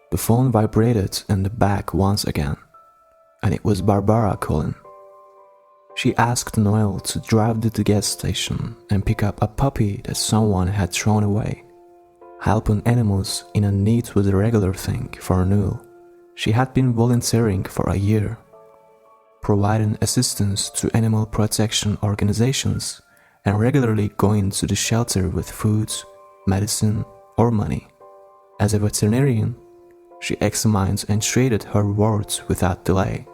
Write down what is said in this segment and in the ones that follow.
The phone vibrated in the back once again, and it was Barbara calling. She asked Noelle to drive to the gas station and pick up a puppy that someone had thrown away. Helping animals in need was a regular thing for Noelle. She had been volunteering for a year, providing assistance to animal protection organizations and regularly going to the shelter with food, medicine, or money. As a veterinarian, she examined and treated her wards without delay.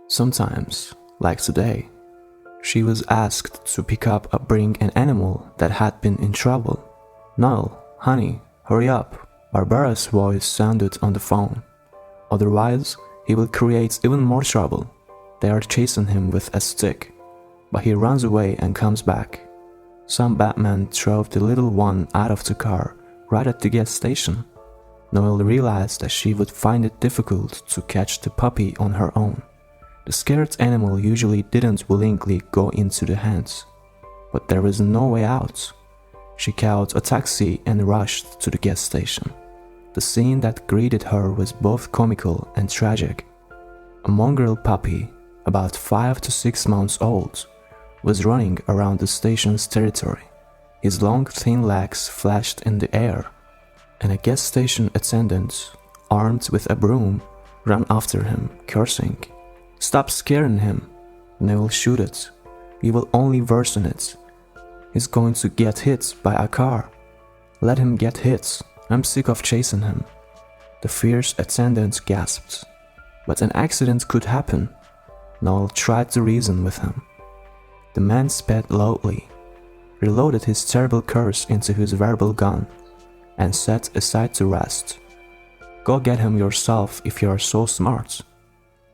Sometimes, like today, she was asked to pick up or bring an animal that had been in trouble. "Noelle, honey, hurry up," Barbara's voice sounded on the phone. "Otherwise, he will create even more trouble. They are chasing him with a stick, but he runs away and comes back." Some batman drove the little one out of the car right at the gas station. Noelle realized that she would find it difficult to catch the puppy on her own. The scared animal usually didn't willingly go into the hands, but there was no way out. She called a taxi and rushed to the gas station. The scene that greeted her was both comical and tragic. A mongrel puppy, about 5 to 6 months old, was running around the station's territory. His long, thin legs flashed in the air, and a gas station attendant, armed with a broom, ran after him, cursing. "Stop scaring him," Noelle shouted. "You will only worsen it. He's going to get hit by a car. Let him get hit. I'm sick of chasing him." The fierce attendant gasped. But an accident could happen. Noelle tried to reason with him. The man spat loudly, reloaded his terrible curse into his verbal gun, and sat aside to rest. "Go get him yourself if you are so smart."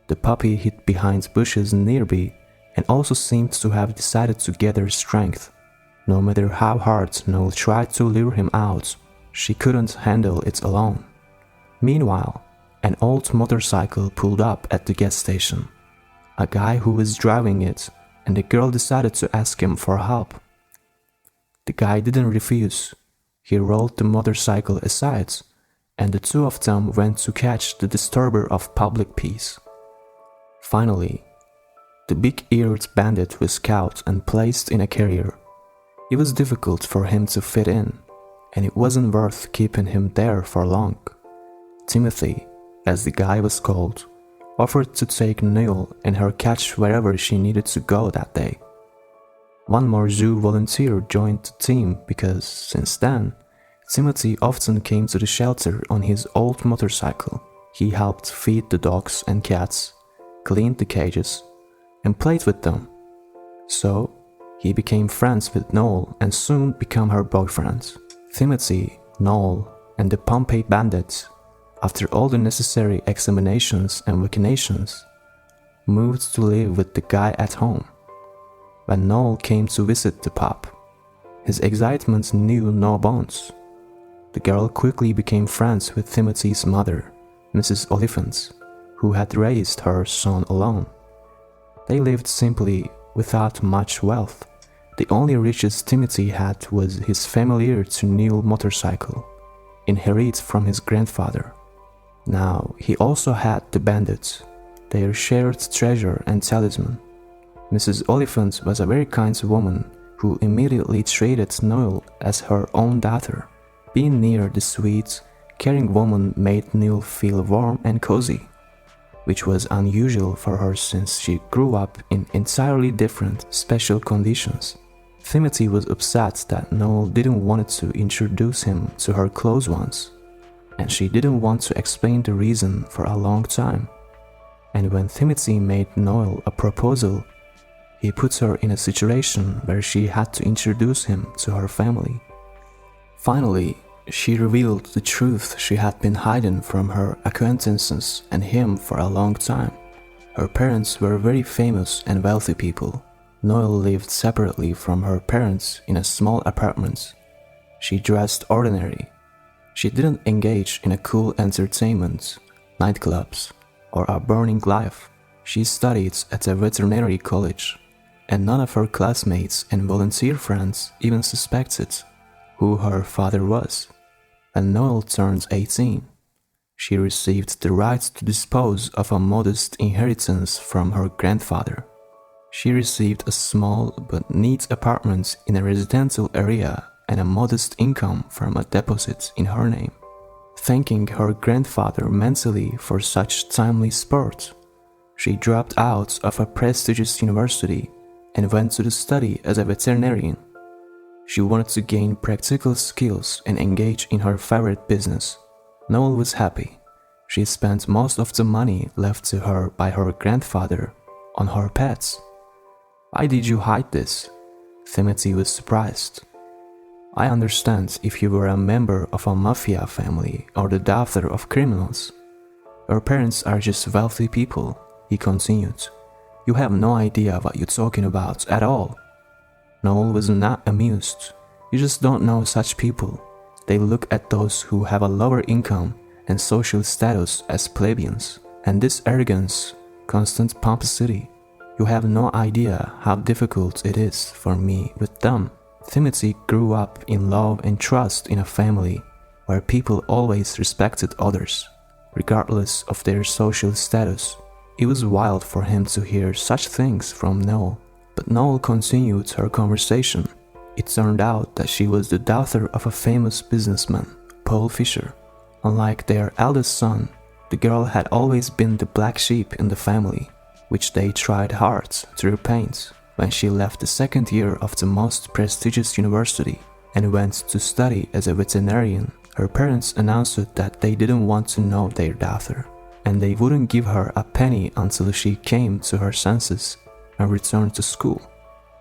The puppy hid behind bushes nearby and also seemed to have decided to gather strength. No matter how hard Noelle tried to lure him out, she couldn't handle it alone. Meanwhile, an old motorcycle pulled up at the gas station. A guy who was driving it, and the girl decided to ask him for help. The guy didn't refuse. He rolled the motorcycle aside, and the two of them went to catch the disturber of public peace. Finally, the big-eared bandit was caught and placed in a carrier. It was difficult for him to fit in, and it wasn't worth keeping him there for long. Timothy, as the guy was called, offered to take Noelle and her catch wherever she needed to go that day. One more zoo volunteer joined the team because, since then, Timothy often came to the shelter on his old motorcycle. He helped feed the dogs and cats, cleaned the cages, and played with them. So, he became friends with Noelle and soon became her boyfriend. Timothy, Noelle, and the Pompeii bandits, after all the necessary examinations and vaccinations, moved to live with the guy at home. When Noelle came to visit the pup, his excitement knew no bounds. The girl quickly became friends with Timothy's mother, Mrs. Oliphant, who had raised her son alone. They lived simply, without much wealth. The only riches Timothy had was his familiar to Noelle motorcycle, inherited from his grandfather. Now he also had the bandits, their shared treasure and talisman. Mrs. Oliphant was a very kind woman who immediately treated Noelle as her own daughter. Being near the sweet, caring woman made Noelle feel warm and cozy, which was unusual for her since she grew up in entirely different, special conditions. Timothy was upset that Noelle didn't want to introduce him to her close ones, and she didn't want to explain the reason for a long time. And when Timothy made Noelle a proposal, he put her in a situation where she had to introduce him to her family. Finally, she revealed the truth she had been hiding from her acquaintances and him for a long time. Her parents were very famous and wealthy people. Noelle lived separately from her parents in a small apartment. She dressed ordinary. She didn't engage in a cool entertainment, nightclubs, or a burning life. She studied at a veterinary college, and none of her classmates and volunteer friends even suspected who her father was. When Noelle turned 18, She received the right to dispose of a modest inheritance from her grandfather. She received a small but neat apartment in a residential area and a modest income from a deposit in her name. Thanking her grandfather mentally for such timely support, she dropped out of a prestigious university and went to study as a veterinarian. She wanted to gain practical skills and engage in her favorite business. Noelle was happy. She spent most of the money left to her by her grandfather on her pets. "Why did you hide this?" Timothy was surprised. "I understand if you were a member of a mafia family or the daughter of criminals. Your parents are just wealthy people," he continued. "You have no idea what you're talking about at all." Noelle was not amused. "You just don't know such people. They look at those who have a lower income and social status as plebeians, and this arrogance, constant pomposity. You have no idea how difficult it is for me with them." Timothy grew up in love and trust in a family where people always respected others, regardless of their social status. It was wild for him to hear such things from Noelle, but Noelle continued her conversation. It turned out that she was the daughter of a famous businessman, Paul Fisher. Unlike their eldest son, the girl had always been the black sheep in the family, which they tried hard to repaint. When she left the second year of the most prestigious university and went to study as a veterinarian, her parents announced that they didn't want to know their daughter, and they wouldn't give her a penny until she came to her senses and returned to school.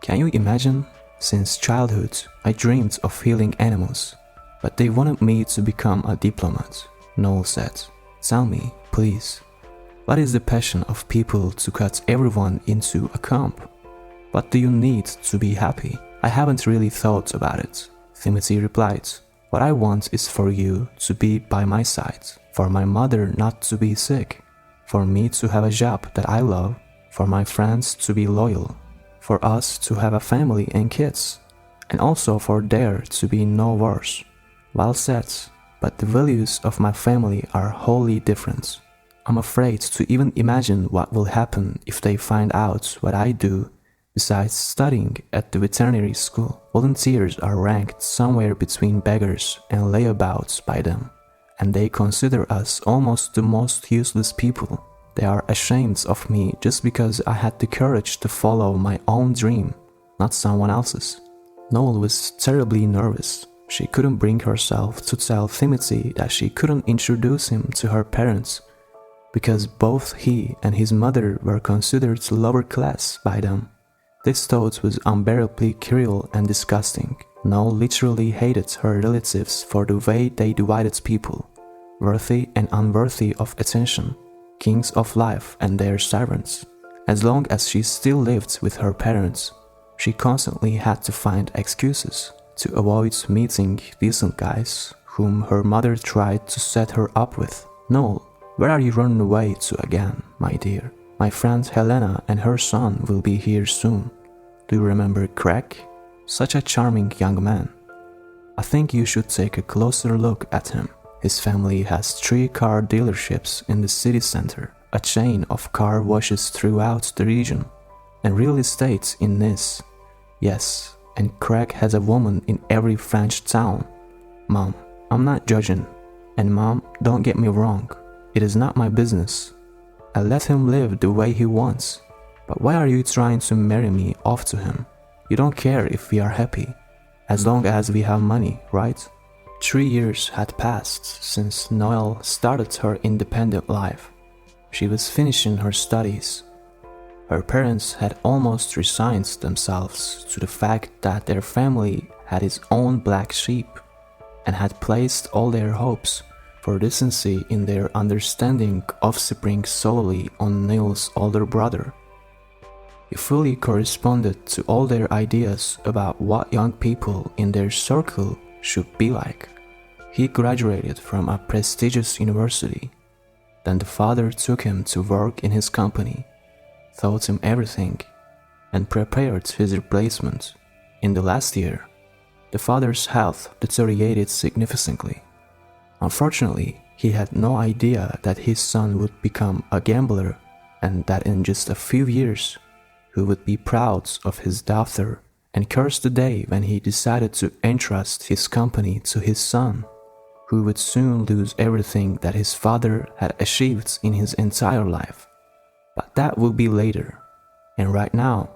Can you imagine? Since childhood, I dreamed of healing animals, but they wanted me to become a diplomat, Noelle said. "Tell me, please, what is the passion of people to cut everyone into a camp? What do you need to be happy?" "I haven't really thought about it," Timothy replied. "What I want is for you to be by my side, for my mother not to be sick, for me to have a job that I love, for my friends to be loyal, for us to have a family and kids, and also for there to be no wars." "Well said, but the values of my family are wholly different. I'm afraid to even imagine what will happen if they find out what I do. Besides studying at the veterinary school, volunteers are ranked somewhere between beggars and layabouts by them, and they consider us almost the most useless people. They are ashamed of me just because I had the courage to follow my own dream, not someone else's." Noelle was terribly nervous. She couldn't bring herself to tell Timothy that she couldn't introduce him to her parents, because both he and his mother were considered lower class by them. This thought was unbearably cruel and disgusting. Noelle literally hated her relatives for the way they divided people, worthy and unworthy of attention, kings of life and their servants. As long as she still lived with her parents, she constantly had to find excuses to avoid meeting decent guys whom her mother tried to set her up with. "Noelle, where are you running away to again, my dear? My friend Helena and her son will be here soon. Do you remember Craig? Such a charming young man. I think you should take a closer look at him. His family has 3 car dealerships in the city center, a chain of car washes throughout the region, and real estate in Nice. Yes, and Craig has a woman in every French town. Mom, I'm not judging, and Mom, don't get me wrong, it is not my business. I let him live the way he wants. But why are you trying to marry me off to him? You don't care if we are happy, as long as we have money, right?" 3 years had passed since Noelle started her independent life. She was finishing her studies. Her parents had almost resigned themselves to the fact that their family had its own black sheep, and had placed all their hopes for decency in their understanding offspring solely on Noelle's older brother. He fully corresponded to all their ideas about what young people in their circle should be like. He graduated from a prestigious university. Then the father took him to work in his company, taught him everything, and prepared his replacement. In the last year, the father's health deteriorated significantly. Unfortunately, He had no idea that his son would become a gambler and that in just a few years he would be proud of his daughter and curse the day when he decided to entrust his company to his son, who would soon lose everything that his father had achieved in his entire life. But that will be later, and right now,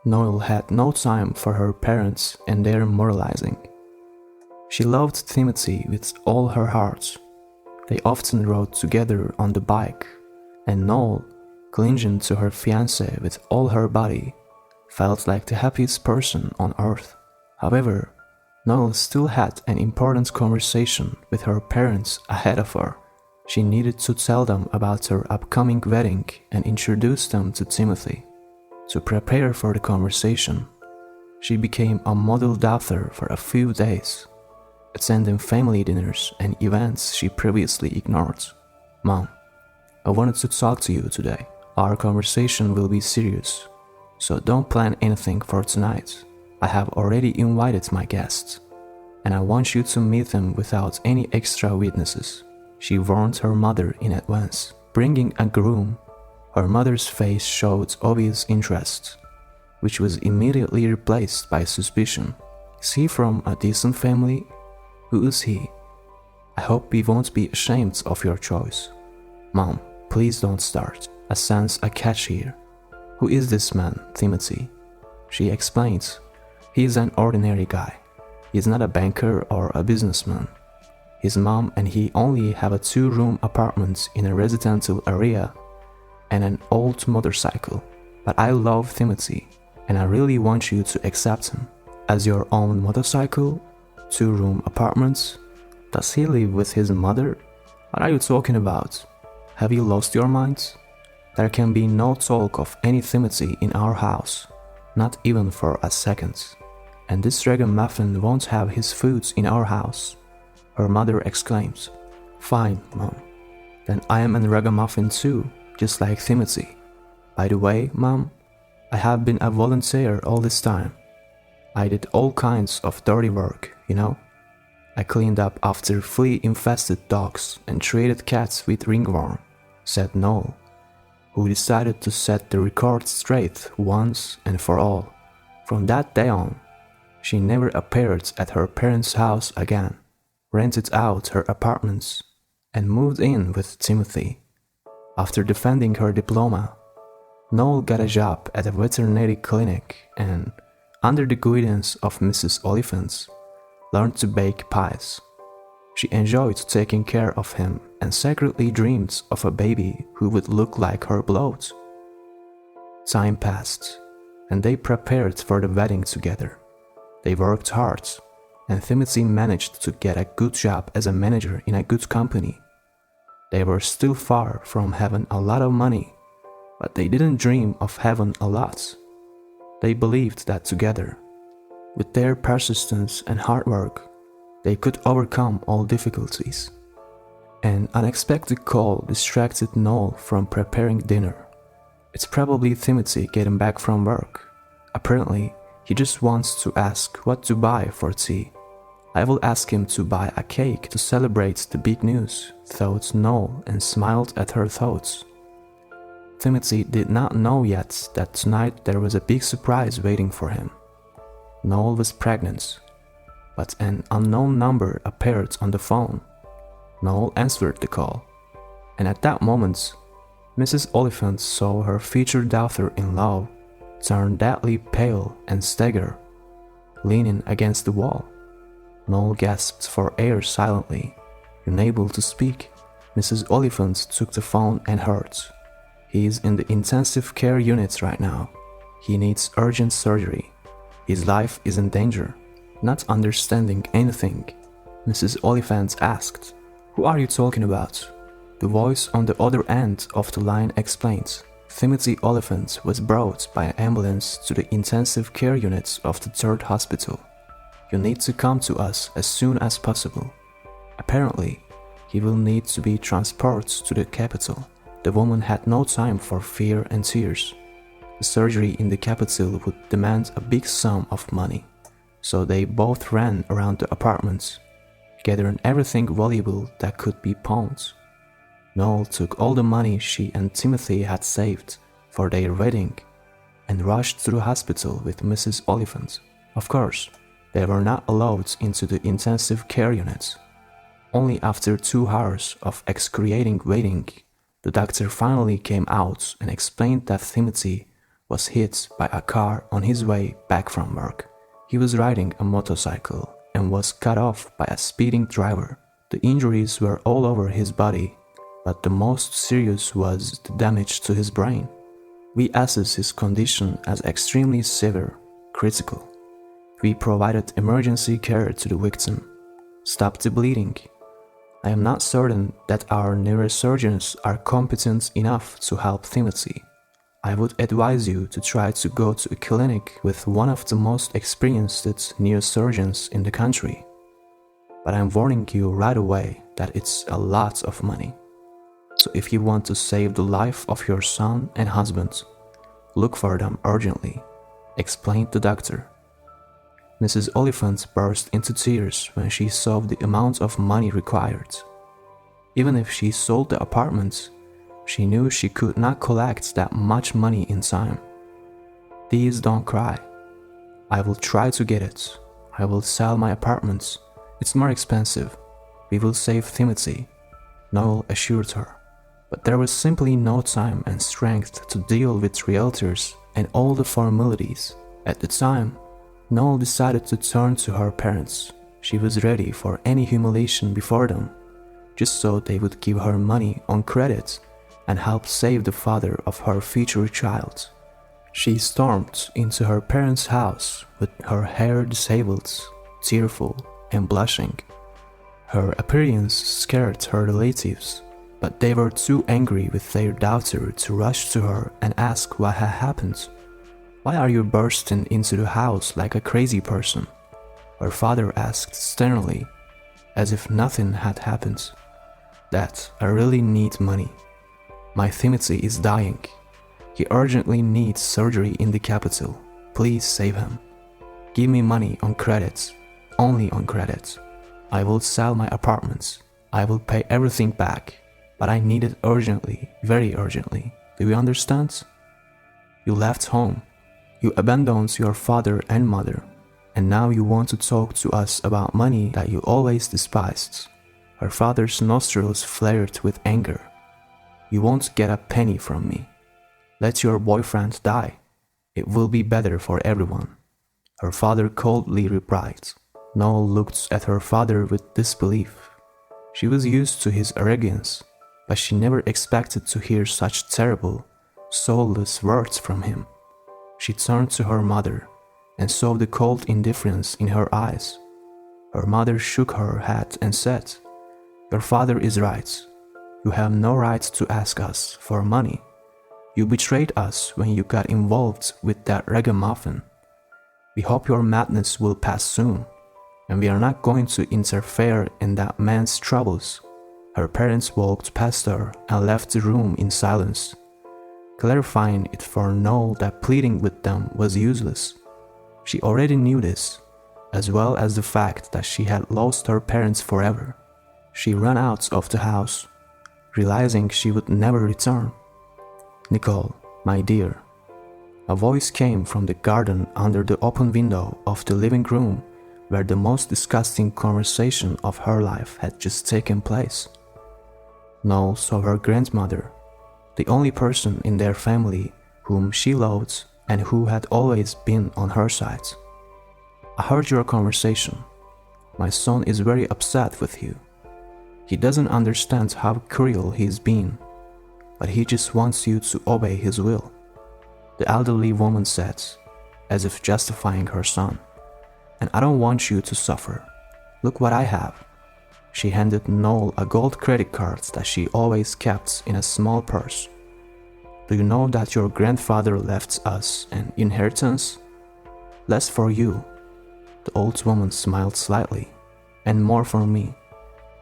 Noelle had no time for her parents and their moralizing. She loved Timothy with all her heart. They often rode together on the bike, and Noelle, clinging to her fiancé with all her body, felt like the happiest person on earth. However, Noelle still had an important conversation with her parents ahead of her. She needed to tell them about her upcoming wedding and introduce them to Timothy. To prepare for the conversation, she became a model daughter for a few days, attending family dinners and events she previously ignored. "Mom, I wanted to talk to you today. Our conversation will be serious, so don't plan anything for tonight. I have already invited my guests, and I want you to meet them without any extra witnesses," she warned her mother in advance. Bringing a groom, her mother's face showed obvious interest, which was immediately replaced by suspicion. "Is he from a decent family? Who is he? I hope he won't be ashamed of your choice." "Mom, please don't start. I sense a catch here. Who is this man, Timothy?" She explains. "He is an ordinary guy. He is not a banker or a businessman. His mom and he only have a 2-room apartment in a residential area and an old motorcycle. But I love Timothy, and I really want you to accept him. As your own motorcycle? 2-room apartments? Does he live with his mother? What are you talking about? Have you lost your minds? There can be no talk of any Timothy in our house, not even for a second. And this ragamuffin won't have his food in our house," her mother exclaims. "Fine, Mom. Then I am a ragamuffin too, just like Timothy. By the way, Mom, I have been a volunteer all this time. I did all kinds of dirty work, you know. I cleaned up after flea-infested dogs and treated cats with ringworm," said Noelle, who decided to set the record straight once and for all. From that day on, she never appeared at her parents' house again, rented out her apartments, and moved in with Timothy. After defending her diploma, Noelle got a job at a veterinary clinic and, under the guidance of Mrs. Oliphant, learned to bake pies. She enjoyed taking care of him and secretly dreamed of a baby who would look like her blood. Time passed, and they prepared for the wedding together. They worked hard, and Timothy managed to get a good job as a manager in a good company. They were still far from having a lot of money, but they didn't dream of having a lot. They believed that together, with their persistence and hard work, they could overcome all difficulties. An unexpected call distracted Noelle from preparing dinner. It's probably Timothy getting back from work. Apparently, he just wants to ask what to buy for tea. "I will ask him to buy a cake to celebrate the big news," thought Noelle, and smiled at her thoughts. Timothy did not know yet that tonight there was a big surprise waiting for him. Noelle was pregnant, but an unknown number appeared on the phone. Noelle answered the call, and at that moment, Mrs. Oliphant saw her future daughter-in-law turn deadly pale and stagger, leaning against the wall. Noelle gasped for air silently. Unable to speak, Mrs. Oliphant took the phone and heard. "He is in the intensive care unit right now. He needs urgent surgery. His life is in danger." Not understanding anything, Mrs. Oliphant asked, "Who are you talking about?" The voice on the other end of the line explained. Timothy Oliphant was brought by an ambulance to the intensive care unit of the 3rd hospital. "You need to come to us as soon as possible. Apparently, he will need to be transported to the capital." The woman had no time for fear and tears. The surgery in the capital would demand a big sum of money, so they both ran around the apartment. gathering everything valuable that could be pawned. Noelle took all the money she and Timothy had saved for their wedding and rushed to the hospital with Mrs. Oliphant. Of course, they were not allowed into the intensive care unit. Only after 2 hours of excruciating waiting, the doctor finally came out and explained that Timothy was hit by a car on his way back from work. He was riding a motorcycle and was cut off by a speeding driver. The injuries were all over his body, but the most serious was the damage to his brain. We assessed his condition as extremely severe, critical. We provided emergency care to the victim, stopped the bleeding. I am not certain that our neurosurgeons are competent enough to help Timothy. I would advise you to try to go to a clinic with one of the most experienced neurosurgeons in the country. But I'm warning you right away that it's a lot of money. So if you want to save the life of your son and husband, look for them urgently, explained the doctor. Mrs. Oliphant burst into tears when she saw the amount of money required. Even if she sold the apartment, she knew she could not collect that much money in time. Please don't cry. I will try to get it. I will sell my apartment. It's more expensive. We will save Timothy, Noelle assured her. But there was simply no time and strength to deal with realtors and all the formalities. At the time, Noelle decided to turn to her parents. She was ready for any humiliation before them, just so they would give her money on credit and help save the father of her future child. She stormed into her parents' house with her hair disabled, tearful and blushing. Her appearance scared her relatives, but they were too angry with their daughter to rush to her and ask what had happened. "Why are you bursting into the house like a crazy person?" her father asked sternly, as if nothing had happened. "Dad, I really need money. My Timothy is dying. He urgently needs surgery in the capital. Please save him. Give me money on credit, only on credit. I will sell my apartments. I will pay everything back, but I need it urgently, very urgently. Do you understand? You left home. You abandoned your father and mother, and now you want to talk to us about money that you always despised." Her father's nostrils flared with anger. "You won't get a penny from me. Let your boyfriend die. It will be better for everyone," her father coldly replied. Noelle looked at her father with disbelief. She was used to his arrogance, but she never expected to hear such terrible, soulless words from him. She turned to her mother and saw the cold indifference in her eyes. Her mother shook her head and said, "Your father is right. You have no right to ask us for money. You betrayed us when you got involved with that ragamuffin. We hope your madness will pass soon, and we are not going to interfere in that man's troubles." Her parents walked past her and left the room in silence, clarifying it for Noelle that pleading with them was useless. She already knew this, as well as the fact that she had lost her parents forever. She ran out of the house, realizing she would never return. "Nicole, my dear." A voice came from the garden under the open window of the living room where the most disgusting conversation of her life had just taken place. Noelle saw her grandmother, the only person in their family whom she loved and who had always been on her side. "I heard your conversation. My son is very upset with you. He doesn't understand how cruel he's been, but he just wants you to obey his will," the elderly woman said, as if justifying her son. "And I don't want you to suffer. Look what I have." She handed Noelle a gold credit card that she always kept in a small purse. "Do you know that your grandfather left us an inheritance? Less for you," the old woman smiled slightly, "and more for me.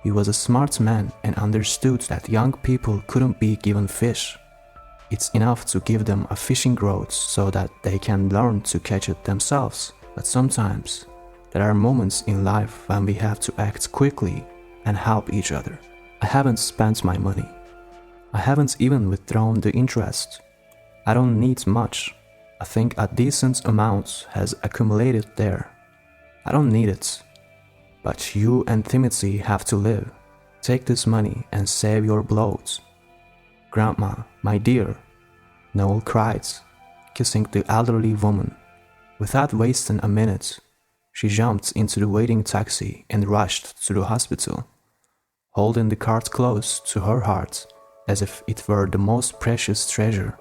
He was a smart man and understood that young people couldn't be given fish. It's enough to give them a fishing rod so that they can learn to catch it themselves. But sometimes There are moments in life when we have to act quickly and help each other. I haven't spent my money. I haven't even withdrawn the interest. I don't need much. I think a decent amount has accumulated there. I don't need it. But you and Timothy have to live. Take this money and save your blood. Grandma, my dear, Noel cried, kissing the elderly woman. Without wasting a minute, she jumped into the waiting taxi and rushed to the hospital, holding the card close to her heart as if it were the most precious treasure.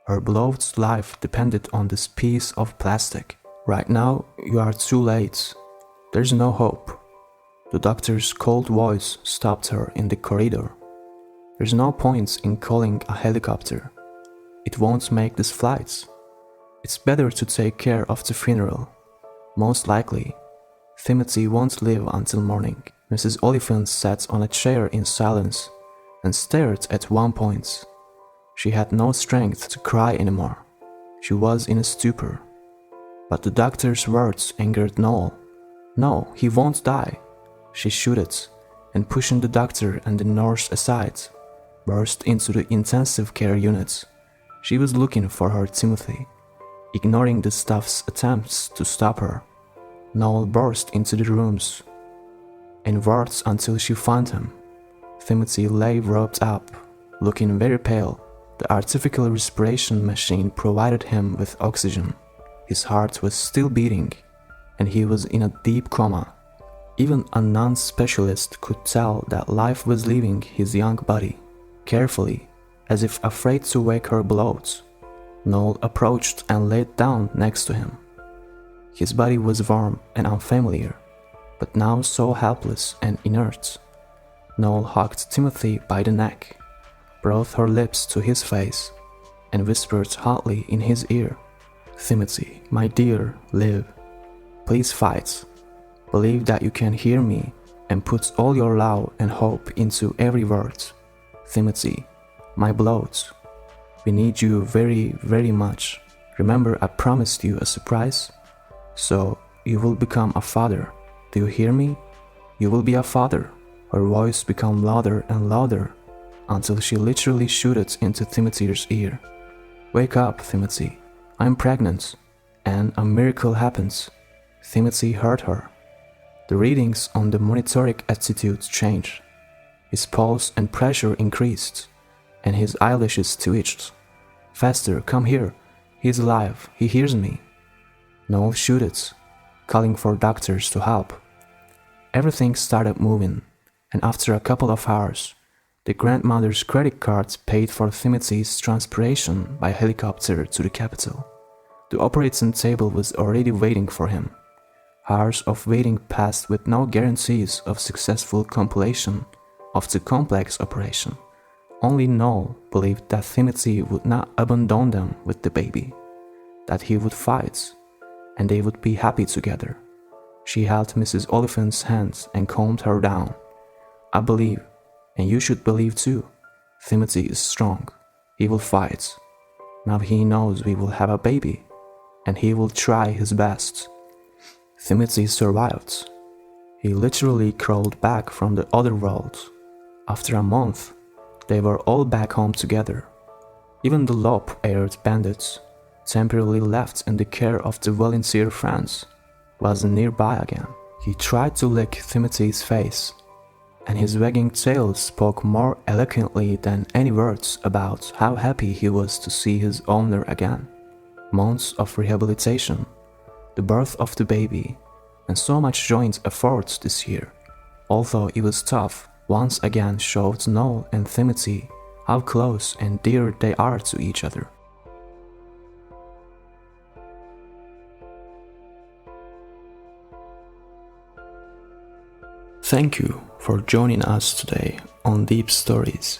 Her beloved's life depended on this piece of plastic. Right now, you are too late. There's no hope. The doctor's cold voice stopped her in the corridor. There's no point in calling a helicopter. It won't make this flight. It's better to take care of the funeral. Most likely, Timothy won't live until morning. Mrs. Oliphant sat on a chair in silence and stared at one point. She had no strength to cry anymore. She was in a stupor. But the doctor's words angered Noel. No, he won't die. She shouted, and pushing the doctor and the nurse aside, burst into the intensive care unit. She was looking for her Timothy, ignoring the staff's attempts to stop her. Noel burst into the rooms and worked until she found him. Timothy lay roped up, looking very pale. The artificial respiration machine provided him with oxygen. His heart was still beating, and he was in a deep coma. Even a non-specialist could tell that life was leaving his young body. Carefully, as if afraid to wake her beloved, Noel approached and laid down next to him. His body was warm and unfamiliar, but now so helpless and inert. Noel hugged Timothy by the neck, brought her lips to his face, and whispered hotly in his ear, "Timothy, my dear, live. Please fight. Believe that you can hear me and put all your love and hope into every word. Timothy, my beloved, we need you very, very much. Remember I promised you a surprise? So you will become a father. Do you hear me? You will be a father." Her voice became louder and louder until she literally shouted into Timothy's ear. "Wake up, Timothy. I'm pregnant." And a miracle happens. Timothy heard her. The readings on the monitoring attitude changed. His pulse and pressure increased, and his eyelashes twitched. "Faster, come here. He's alive. He hears me." Noel shouted, calling for doctors to help. Everything started moving, and after a couple of hours, the grandmother's credit card paid for Timothy's transportation by helicopter to the capital. The operating table was already waiting for him. Hours of waiting passed with no guarantees of successful completion of the complex operation. Only Noel believed that Timothy would not abandon them with the baby, that he would fight, and they would be happy together. She held Mrs. Oliphant's hand and calmed her down. "I believe, and you should believe too. Timothy is strong. He will fight. Now he knows we will have a baby, and he will try his best." Timothy survived. He literally crawled back from the other world. After a month, they were all back home together. Even the lop-eared bandit, temporarily left in the care of the volunteer friends, was nearby again. He tried to lick Timothy's face, and his wagging tail spoke more eloquently than any words about how happy he was to see his owner again. Months of rehabilitation, the birth of the baby, and so much joint effort this year, although it was tough, once again showed Noel and Timothy how close and dear they are to each other. Thank you for joining us today on Deep Stories.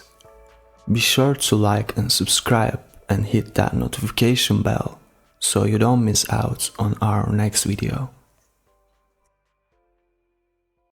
Be sure to like and subscribe and hit that notification bell so you don't miss out on our next video.